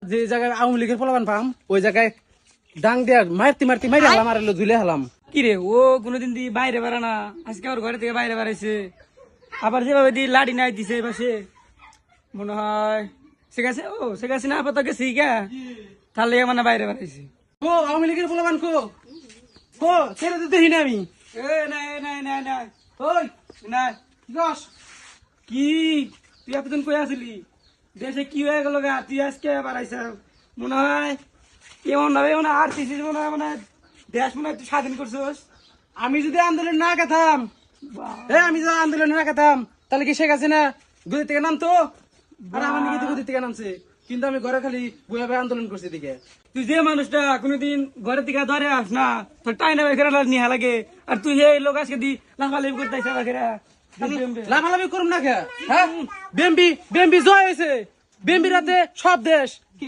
যে জায়গায় আওয়ামী লীগের পোলাপান পাম ওই জায়গায় ডাং দিয়া মারতে মাইরে হালাম আর ঝুলে হালাম। কি রে ও কোনোদিন দি বাইরে বেড়া না, আজকে আমার ঘরে থেকে বাইরে বেড়াইছে। আবার যেভাবে দি লাড়ি নাই দিছে পাশে, মনে হয় শেখাছে শেখাছি না আপাতত গেছি গা, তার লেগে মানে বাইরে বেড়াইছে। কো আওয়ামী লীগের পোলাপান কো কো ছেড়ে তো দেখি না আমি। নাই ওই নাই গস কি তুই এতদিন কই আসলি? দেশে কি হয়ে গেল গা, তুই আজকে বাড়াইছ? মনে হয় এমন ভাবে মনে হয় আর পিছিয়ে মনে হয় মানে দেশ মনে হয় তুই স্বাধীন করছিস। আমি যদি আন্দোলন না কাতাম, আমি যদি আন্দোলন না কাতাম তাহলে কি শেখ হাসিনা গদি থেকে নামতো? আর আমার নিকে গদি থেকে নামছে, কিন্তু আমি ঘরে খালি বইভাবে আন্দোলন করছি দিকে। তুই যে মানুষটা কোনোদিন ঘরের থেকে ধরে আস না, তোর টাইনা বেখেরা নিহা লাগে, আর তুই এই লোক আজকে দি লাফালাফি করতে লাফালাফি করুম না কে? হ্যাঁ বিএমপি জয় হয়েছে, বিএমপি রাতে সব দেশ